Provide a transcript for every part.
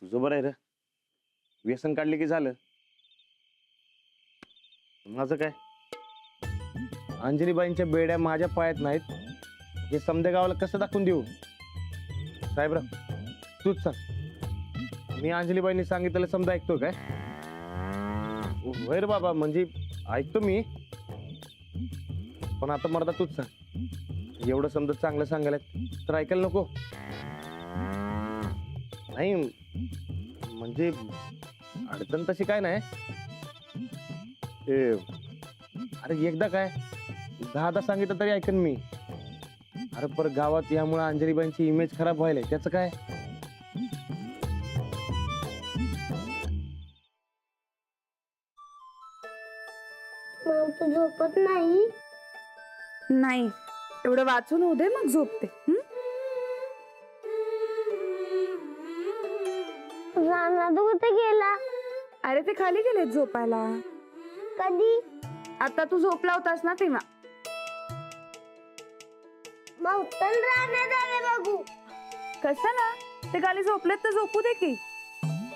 तुझं बरं आहे रे, व्यसन काढले की झालं. माझं काय, अंजलीबाईंच्या बेड्या माझ्या पायात नाहीत हे समद्या गावाला कसं दाखवून देऊ? साहेबराव तूच सांग, मी अंजलीबाईंनी सांगितलेलं समजा ऐकतो काय? होय रे बाबा, म्हणजे ऐकतो मी, पण आता मर्दा तूच सांग, एवढं समजा चांगलं सांगायला तर ऐकायला नको? नाही म्हणजे अडचण तशी काय नाही, अरे एकदा काय 10दा सांगितलं तरी ऐकन मी. अरे पर गावात यामुळे अंजलीबाईंची इमेज खराब व्हायला त्याचं काय? तू झोपत नाही? नाही, एवढं वाचून होऊ दे मग झोपते. तू कुठे गेला? अरे ते खाली गेलेत झोपायला. कधी? आता तू झोपला होतास ना तेव्हा. मग चल राहण्यात आले बघू. कसं ना, ते खाली झोपलेत तर झोपू दे की.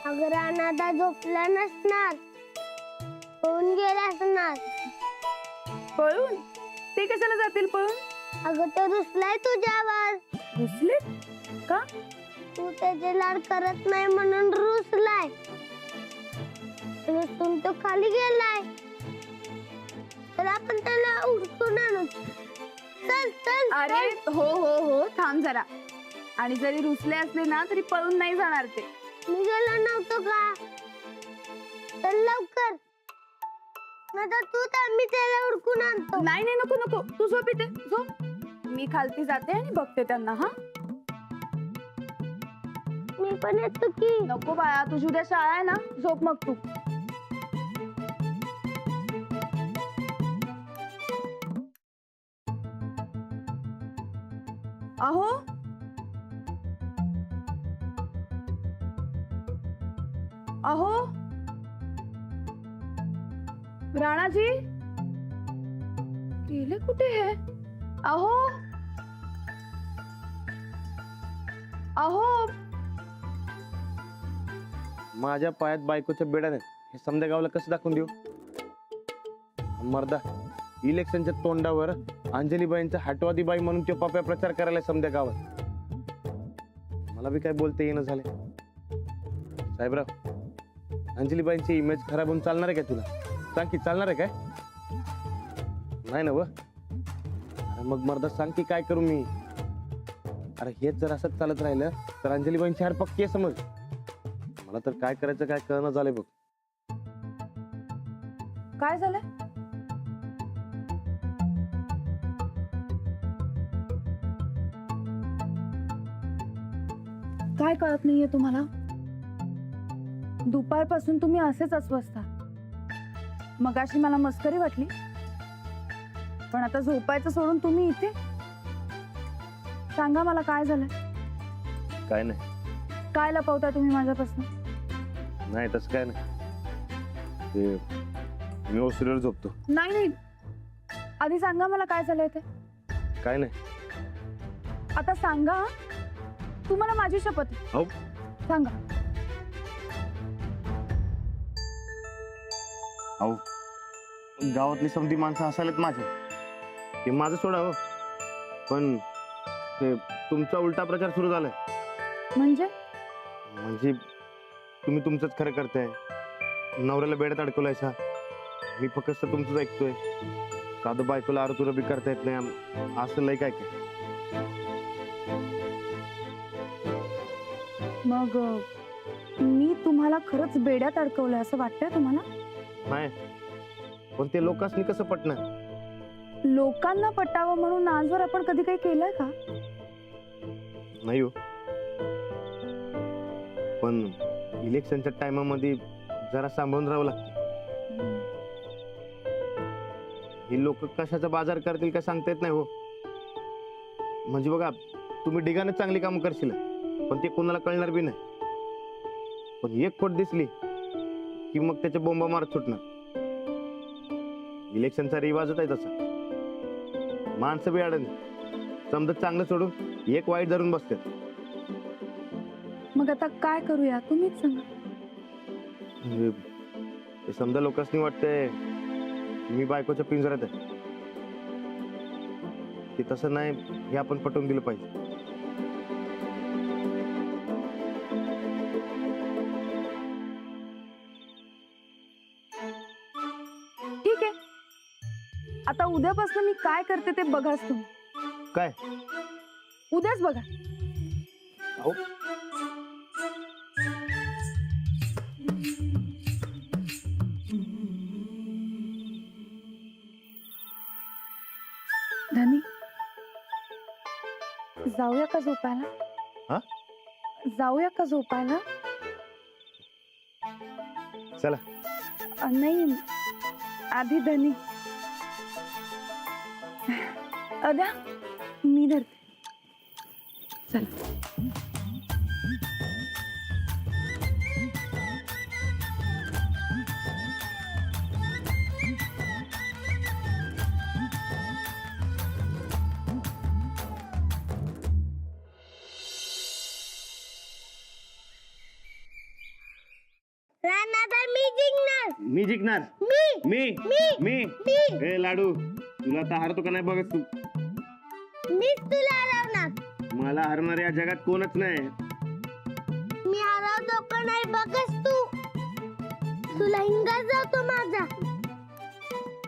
अगं रानादा झोपला नसणार, पळून गेला असणार. पळून? ते कशाला जातील पळून? अगं तो रुसलाय तुझ्यावर. रुसले का? तू त्याचे लाड करत नाही म्हणून रुसलाय. रुसून तो खाली गेलाय. तर आपण त्याला उडकून आणू. चल चल. अरे हो हो हो, थांब जरा. आणि जरी रुसले असले ना तरी पळून नाही जाणार ते. मी गेलो नव्हतो का? चल लवकर, नाहीतर तू तर मी त्याला उडकून आणतो. नाही नाही, नको नको, तू झोप इथे झोप. मी खालती जाते आणि बघते त्यांना. हा मी पण येतो की. नको बाळा, तुझी उद्या शाळा आहे ना, झोप मग तू. अहो अहो राणाजी गेले कुठे हे? अहो अहो माझ्या पायात बायकोच्या बेड्या नाही हे समद्या गावाला कसं दाखवून देऊ? मर्दा इलेक्शनच्या तोंडावर अंजलीबाईंचा हटवादी बाई म्हणून तो पप्या प्रचार करायला समद्या गावात. मला बी काय बोलते येणं झाले. साहेबराव, अंजलीबाईंची इमेज खराब होऊन चालणार आहे का तुला? सांग की चालणार आहे काय? नाही ना व? अरे मग मर्दा सांग की काय करू मी? अरे हेच जर असंच चालत राहिलं तर अंजलीबाईंची हार पक्की आहे समज. मला तर काय करायचं काय कळणं झालंय बघ. काय झालंय? काय कळत नाहीये तुम्हाला? दुपारपासून तुम्ही असेच अस्वस्थ. मगाशी मला मस्करी वाटली, पण आता झोपायचं सोडून तुम्ही इथे. सांगा मला काय झालंय? काय नाही. काय लपवता तुम्ही माझ्यापासून? नाही तसं काय नाही, ते मी ओसरीवर झोपतो. नाही नाही, आधी सांगा मला काय झालंय ते. काय नाही. आता सांगा, तुम्हाला माझी शपथ आहे. अहो सांगा. अहो गावातली समधी माणसं हसायलेत माझ्या. ते माझं सोडा हो, पण ते तुमचा उलटा प्रचार सुरू झालाय. म्हणजे म्हणजे तुम्ही तुमचंच खरं करताय, नवऱ्याला बेड्यात अडकवलायसा. मी फक्त तुमचंच ऐकतोय. कादो बायकोला आरतुर बी करता येत नाही, असं लय काय काय. मग मी तुम्हाला खरंच बेड्यात अडकवलंय असं वाटतंय तुम्हाला? नाही, पण ते लोकांनी कसं पटणार? लोकांना पटावं म्हणून आजवर आपण कधी काही केलंय का? नाही हो, पण इलेक्शनच्या टायमामध्ये जरा सांभाळून राहावं लागतं. ही लोक कशाचा बाजार करतील काय सांगता येत नाही हो. म्हणजे बघा, तुम्ही डिगाने चांगली कामं करशील पण ते कोणाला कळणार बी नाही. पण एक खोट दिसली की मग त्याच्या बोंबा मारत सुटणार. इलेक्शनचा रिवाजच आहे तसा. माणसं बी अडन समजा चांगलं सोडून एक वाईट धरून बसतात. मग मग आता काय करूया तुम्हीच सांगा. म्हणजे ते समजा लोकांनी वाटतंय मी बायकोच्या पिंजऱ्यात आहे. ते तसं नाही, हे आपण पटवून दिलं पाहिजे. ठीक आहे, आता उद्यापासून मी काय करते ते बघाच तुम्ही. काय? उद्याच बघा. अहो, धनी, जाऊया का झोपायला? हा? जाऊया का झोपायला? चला. नाही, आधी धनी. अद्या मी धरते. चला. रानादा मी जिंकणार. मी जिंकणार. मी मी मी मी मी ए लाडू, तुला तर हारतो का नाही बघत तू. मीच तुला हरवणार. मला हरणार या जगात कोणच नाही. मी हरवतो का नाही बघस तू. तुला हिंगा जातो माझा.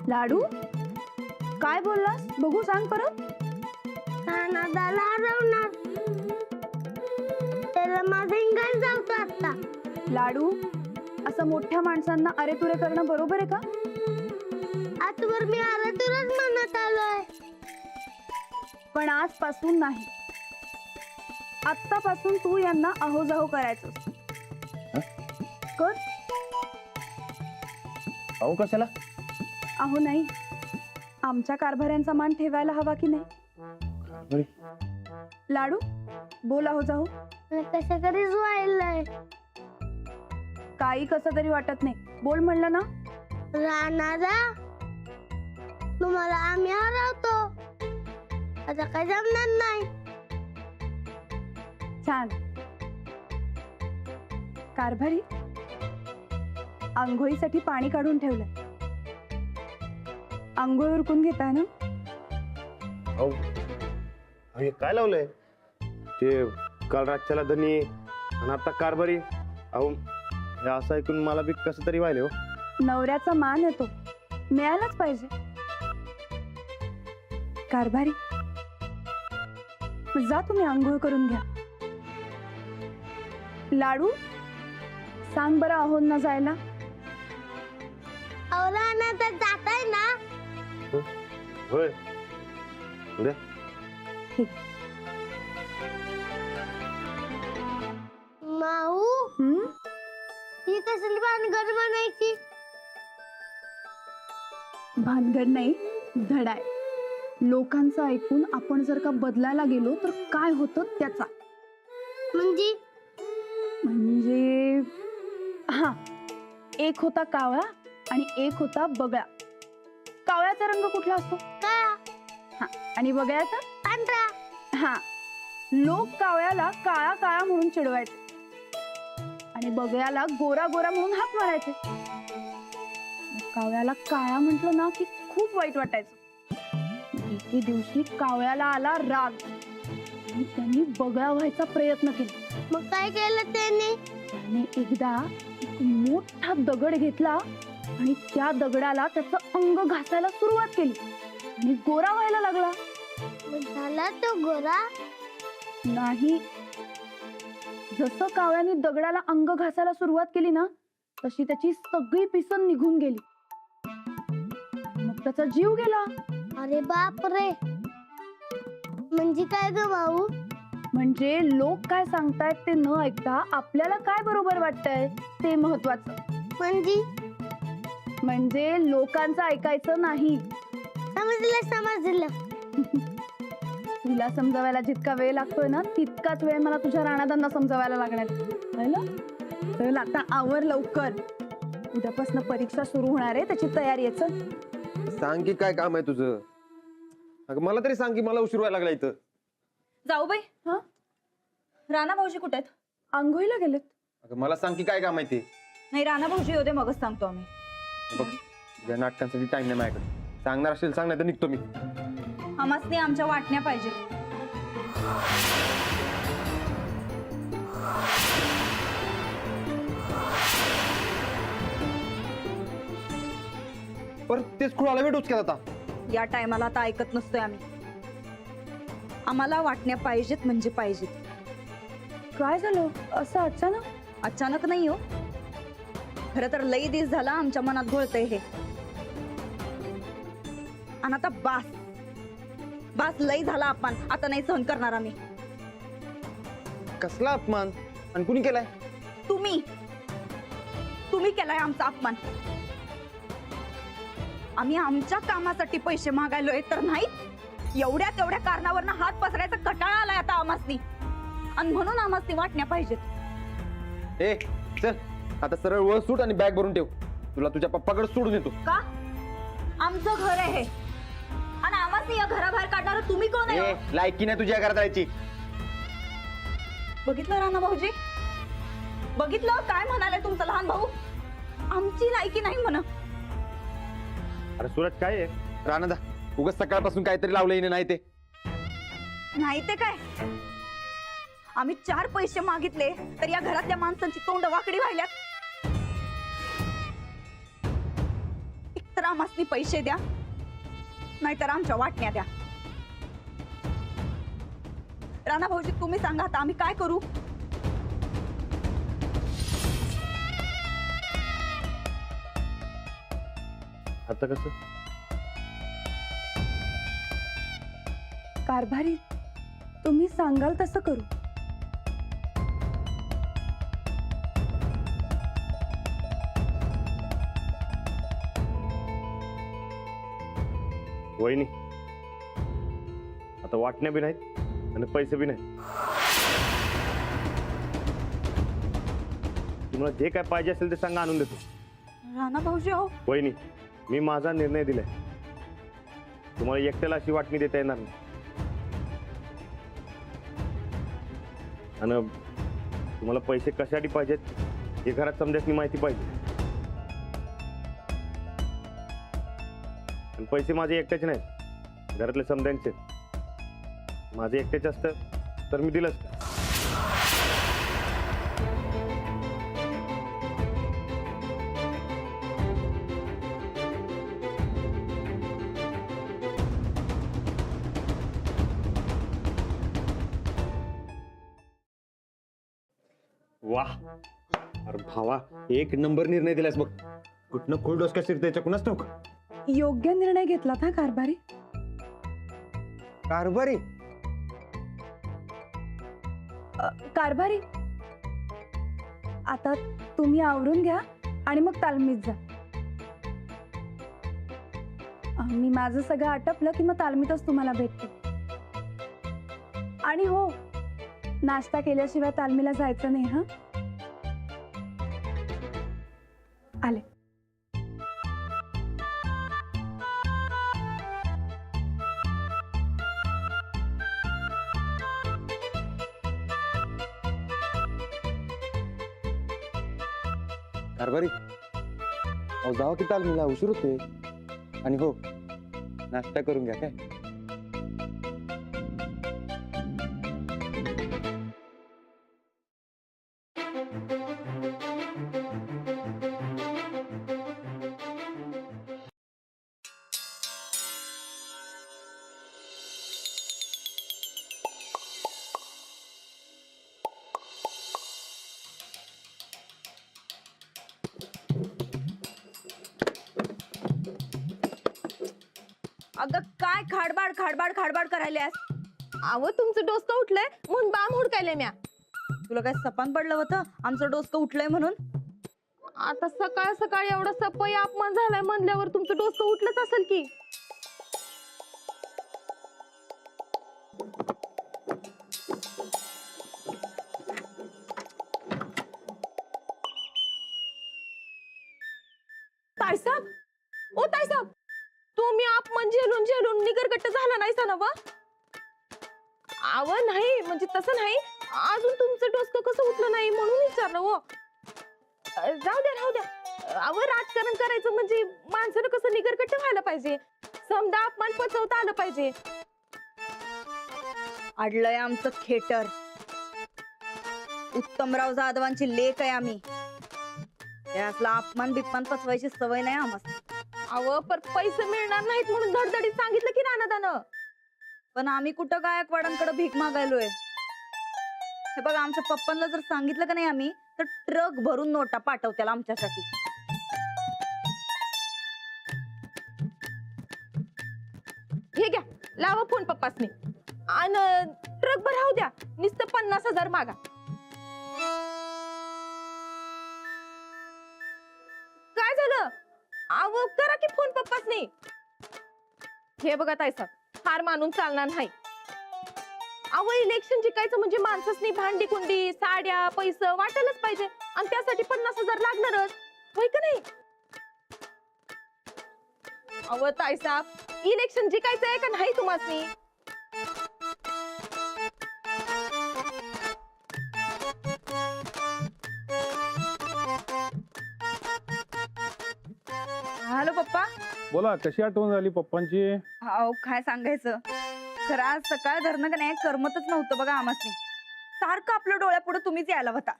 लाडू, काय बोललास? बघू, सांग परत. रानादाला हरवणार. त्याला माझा हिंगा जातो आता. लाडू, असं मोठ्या माणसांना अरे तुरे करणं बरोबर आहे का? आजवर मी तुलाच म्हणत आलोय. पण आजपासून नाही. आत्तापासून तू यांना अहोजाहो करायचं. कर. अहो कशाला? अहो नाही, आमच्या कारभाऱ्यांचा मान ठेवायला हवा की नाही? बरे. लाडू, बोल अहोजाहो. कसं कधीच व्हायलंय. काही कसं तरी वाटत नाही. बोल म्हणलं ना. रानादा, तुम्हाला आम्ही हरवतो. आता काय जमणार नाही. छान. कारभारी, आंघोळीसाठी पाणी काढून ठेवलंय. आंघोळ उरकून घेताय ना? अहो, हे काय लावलंय? ते काल रातच्याला धनी आणि आता कारभारी. अहो, हे असं ऐकून मला बी कसं तरी व्हायला. हो, नवऱ्याचा मान येतो, मिळालाच पाहिजे. कारभारी, जा तुम्ही आंघोळ करून घ्या. लाडू, सांग बरं अहोंना जायला. अहो रानादा जाताय ना. होय. उद्या माऊ, ही कसली भानगड बनायची. भानगड नाही, धडाय. लोकांचं ऐकून आपण जर का बदलायला गेलो तर काय होतं त्याचा. म्हणजे म्हणजे हा, एक होता कावळा आणि एक होता बगळा. कावळ्याचा रंग कुठला असतो? काळा. हा, आणि बगळ्याचा? पांढरा. हा. लोक कावळ्याला काळा काळा म्हणून चिडवायचे आणि बगळ्याला गोरा गोरा म्हणून हाक मारायचे. कावळ्याला काळा म्हटलं ना की खूप वाईट वाटायचं. एके दिवशी कावळ्याला आला राग आणि त्यांनी बगळा व्हायचा प्रयत्न केला. मग काय केलं त्याने? त्याने एकदा एक मोठा दगड घेतला आणि त्या दगडाला त्याचं अंग घासायला सुरुवात केली आणि गोरा व्हायला लागला. मग झाला तो गोरा? नाही, जसं कावळ्याने दगडाला अंग घासायला सुरुवात केली ना तशी त्याची सगळी पिसन निघून गेली. मग त्याचा जीव गेला. अरे बाप रे. म्हणजे काय ग भाऊ? म्हणजे लोक काय सांगतायत ते न ऐकता आपल्याला काय बरोबर वाटतंय ते महत्वाचं. म्हणजे लोकांचं ऐकायचं नाही. समजलं. तुला समजावायला जितका वेळ लागतोय ना तितकाच वेळ मला तुझ्या राणादांना समजावायला लागणार. कळलं? चल आता आवर लवकर, उद्यापासून परीक्षा सुरू होणार आहे, त्याची तयारी आहे. चल. सांग की काय काम आहे तुझं. अगं मला तरी सांग की मला उशीर व्हायला लागला इथं. जाऊ बाई, हा? राणा भाऊजी कुठे आहेत? आंघोळीला गेलेत. अगं मला सांग की काय काम आहे ते. नाही राणा भाऊजी होते मगच सांगतो आम्ही. बघ या नाटकांसाठी टाइम नाही माझ्याकडे. सांगणार असेल सांग, नाही तर निघतो मी. आम्हासनी आमच्या वाटण्या पाहिजे. पर तेच खुळाला भेटूच केला आता. या टायमाला आता ऐकत नसतोय आम्ही. आम्हाला वाटण्या पाहिजेत म्हणजे पाहिजेत. काय झालं असं अचानक? अचानक नाही हो, खरं तर लई दिस झाला आमच्या मनात घोळतंय हे. आणि आता बास बास, लई झाला अपमान. आता नाही सहन करणार आम्ही. कसला अपमान आणि कुणी केलाय? तुम्ही तुम्ही केलाय आमचा अपमान. आम्ही आमच्या कामासाठी पैसे मागायलोय तर नाही, एवढ्या तेवढ्या कारणावरनं हात पसरायचा कटाळा आलाय आता आम्हासनी. आणि म्हणून आम्हासनी वाटण्या पाहिजेत. ए चल आता सरळ वर सूट आणि बॅग भरून ठेव. तुला तुझ्या पप्पाकडे सोडून येतो. का? आमचं घर आहे हे. आणि आम्हासनी या घराबाहेर काढणार तुम्ही कोण आहे? ए लायकी नाही तुझ्या घरात राहायची. बघितलं राणा भाऊजी, बघितलं काय म्हणाले तुमचा लहान भाऊ? आमची लायकी नाही म्हणा. अरे सूरज काय आहे? राणा उगाच सकाळपासून काहीतरी लावलं येणे नाही ते. नाही ते काय, आम्ही 4 पैसे मागितले तर या घरातल्या माणसांची तोंड वाकडी व्हायल्यात. एकतर आम्हासनी पैसे द्या, नाहीतर आमच्या वाटण्या द्या. राणा भाऊजी तुम्ही सांगा आता आम्ही काय करू? आता कसं? कारभारी तुम्ही सांगाल तसं करू. वहिनी आता वाटण्या बी नाहीत आणि पैसे बी नाहीत. तुम्हाला जे काय पाहिजे असेल ते सांगा, आणून देतो. राणा भाऊजी हो, वहिनी मी माझा निर्णय दिलाय. तुम्हाला एकट्याला अशी वाटणी देता येणार नाही. आणि तुम्हाला पैसे कशासाठी पाहिजेत हे घरात समजायची माहिती पाहिजे. आणि पैसे माझे एकट्याचे नाहीत, घरातले समजायचे. माझे एकट्याचे असतं तर मी दिलं असतं. वाह, अरे भावा एक नंबर निर्णय दिलास बघ. कुठनं खोल डोसका शिरतायच्या कुणाच ठाऊक. योग्य निर्णय घेतला था कारभारी. कारभारी कारभारी आता तुम्ही आवरून घ्या आणि मग तालमीत जा. मी माझं सगळं आटपलं की मग तालमीतच तुम्हाला भेटते. आणि हो, नाश्ता केल्याशिवाय तालमीला जायचं नाही हा. आले. कारभारी अहो जावा की तालमीला, उशीर होते. आणि हो नाश्ता करून घ्या काय. अगं काय खाडबाड खाडबाड खाडबाड करायल्यास? अहो तुमचं डोसकं उठलंय म्हणून बाम हुडकायले म्या. तुला काय सपान पडलं होतं आमचं डोसकं उठलंय म्हणून? आता सकाळ सकाळी एवढा सपई अपमान झालाय म्हणल्यावर तुमचं डोसकं उठलंच असेल की. ताईसाब, ओ ताईसाब, तुम्ही अपमान झेलून झेलून निगरगट्ट झाला नाहीसा ना व? अव नाही म्हणजे तसं नाही, अजून तुमचं डोसकं कसं उठलं नाही म्हणून विचारलं हो. जाऊ द्या राहू द्या. अहो राजकारण करायचं म्हणजे माणसानं कसं निगरकट्ट व्हायला पाहिजे, समजा अपमान पचवता आलं पाहिजे. अडलंय आमचं खेटर. उत्तमराव जाधवांची लेक आहे आम्ही. त्यातला अपमान बिप्मान पचवायची सवय नाही आम्हाला. अहो पर पैसे मिळणार नाहीत म्हणून धडधडीत सांगितलं की राणादानं. पण आम्ही कुठं गायकवाडांकडे भीक मागायलोय. हे बघा, आमच्या पप्पांना जर सांगितलं का नाही आम्ही, तर ट्रक भरून नोटा पाठवत्याला आमच्यासाठी. हे घ्या, लावा फोन पप्पासनी आणि ट्रक भराव द्या. नुसतं 50,000 मागा. काय झालं? अहो करा की फोन पप्पासनी. हे बघा ताईसा, हार मानून चालणार नाही. अहो इलेक्शन जिंकायचं म्हणजे माणसासनी भांडी कुंडी साड्या पैसे वाटायलाच पाहिजे, आणि त्यासाठी 50,000 लागणारच, होय का नाही? अहो ताईसाब, इलेक्शन जिंकायचं आहे का नाही तुम्हासनी? हॅलो पप्पा. बोला, कशी आठवण झाली पप्पांची? अहो काय सांगायचं, खरं आज सकाळ धरणं का नाही करमतच नव्हतं बघा आम्हासनी. सारखं आपल्या डोळ्यापुढे तुम्हीच यायला होता.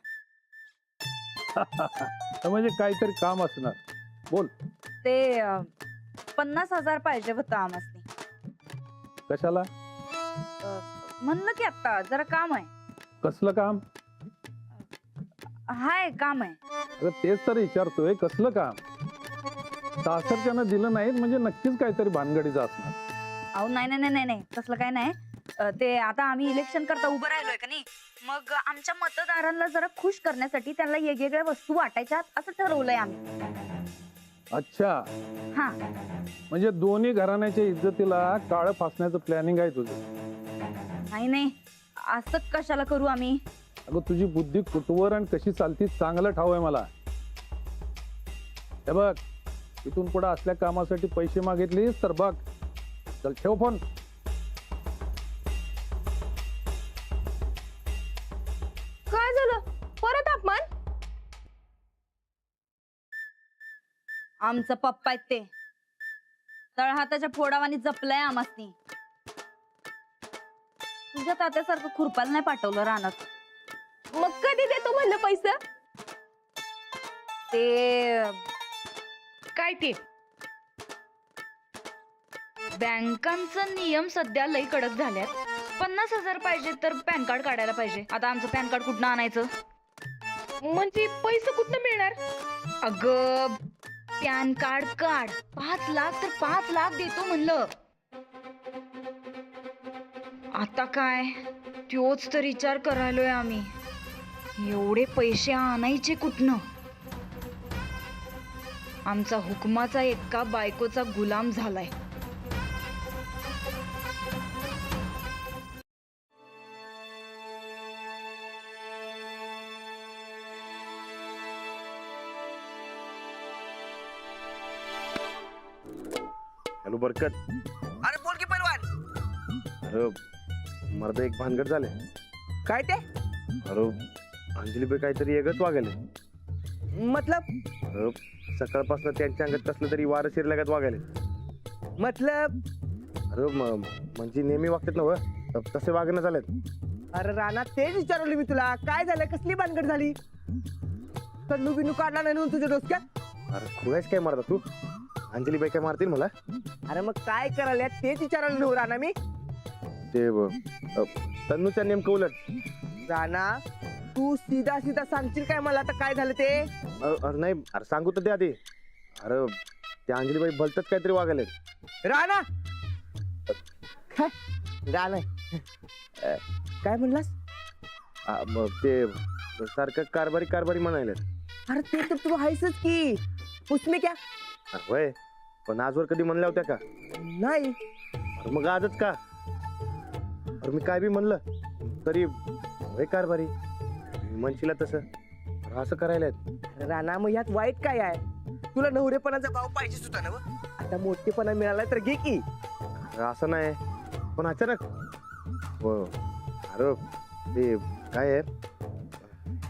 म्हणजे काहीतरी काम असणार. बोल. ते 50,000 पाहिजे होतं आम्हासनी. कशाला? म्हणलं की आता जरा काम आहे. कसलं काम? हाय काम आहे. अरे तेच तर विचारतोय, कसलं काम? सासरच्यानं दिलं नाहीत म्हणजे नक्कीच काहीतरी भानगडीचं असणार. अहो नाही नाही नाही नाही, तसलं काय नाही. ते आता आम्ही इलेक्शन करता उभं राहिलोय का नाही, मग आमच्या मतदारांना जरा खुश करण्यासाठी त्यांना वेगवेगळ्या वस्तू वाटायच्या असं ठरवलंय आम्ही. अच्छा, हा. म्हणजे दोन्ही घराण्याच्या इज्जतीला काळं फासण्याचं प्लॅनिंग आहे तुझं? नाही नाही, असं कशाला करू आम्ही? अगं तुझी बुद्धी कुठवर आणि कशी चालती चांगलं ठाव आहे मला. हे बघ, इथून पुढे असल्या कामासाठी पैसे मागितलीस तर बघ. चल ठेव फोन. काय झालं? परत अपमान? आमचं पप्पा आहेत ते, तळहाताच्या फोडावानी जपलंय आमासनी. तुझ्या तात्यासारखं खुरपाला नाही पाठवलं रानात. मग कधी देतो म्हणलं पैसे? ते काय ते? बँकांचं नियम सध्या लई कडक झाल्यात. 50,000 पाहिजे तर पॅन कार्ड काढायला पाहिजे. आता आमचं पॅन कार्ड कुठनं आणायचं? म्हणजे पैसे कुठनं मिळणार? अगं पॅन कार्ड काढ. 5 लाख तर 5 लाख देतो म्हणलं. आता काय त्योच तर विचार करायलोय आम्ही. एवढे पैसे आणायचे कुठनं? आमचा हुकमाचा एका बायकोचा गुलाम झालाय. हॅलो बरकत. अरे बोल की पैलवान. अरे मर्द एक भानगड झाले. काय ते? अरे अंजलीबाई काहीतरी वेगळंच वागायले. मतलब अरे सकाळपासून त्यांच्या अंगात कसलं तरी वारं शिरल्यागत वागायले. मतलब अरे म्हणजे नेहमी वागतात ना व, तसे वागणं झालेत. अरे राणा, तेच विचारवली मी तुला. काय झालं? कसली भानगड झाली? कन्नू बिनू काढला नाही म्हणून तुझ्या डोसक्यात? अरे खुळायच काय मारता तू? अंजलीबाई काय मारतील मला? अरे मग काय करायला तेच विचारवलं नव्ह राणा मी. ते तन्नूच्या नेमकं उलट. राणा, तू सीधा सीधा सांगशील काय मला आता काय झालं ते? अरे नाही, अरे सांगू तर दे आधी. अरे त्या अंजलीबाई भलतच काहीतरी वागायले. राणा काय? राणा काय म्हणलास? मग ते सारखं कारभारी म्हणायला. अरे ते तर तू आहेसच की. उसमे क्या? अरे होय, पण आजवर कधी म्हणल्या होत्या का? नाही. अरे मग आजच का? अरे मी काय बी म्हणलं तरी होय कारभारी म्हणशीला तसं. अरे असं करायला. अरे राणा, मग यात वाईट काय आहे? तुला नवरेपणाचा भाव पाहिजेच होता ना? आता मोठेपणा मिळाला तर घे की. अरे असं नाही, पण अचानक हो. अरे ते काय आहे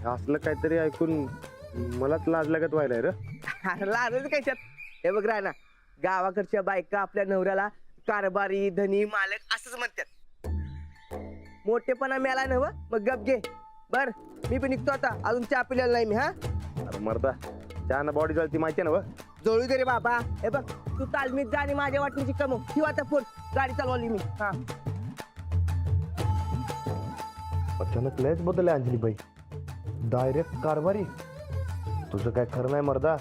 असलं काहीतरी ऐकून मलाच लाज लागत व्हायलाय रे. लाजच कशात. हे बघ राणा, गावाकडच्या बायका आपल्या नवऱ्याला कारभारी धनी मालक असंच म्हणतात. मोठेपणा मिळाला नव मग गप घे. बर मी पण निघतो आता, अजून चहा पिलेला नाही मी. हा अरे मरदा त्यानं बॉडी जळती माहिती ना व. जोळू दे रे बाबा. हे बघ तू तालमीत जा आणि माझ्या वाटणीची कमव. ठेव आता फोन, गाडी चालवली मी. हा अचानक लयच बदलले अंजलीबाई, डायरेक्ट कारभारी. तुझं काय खरं नाही मर्दा.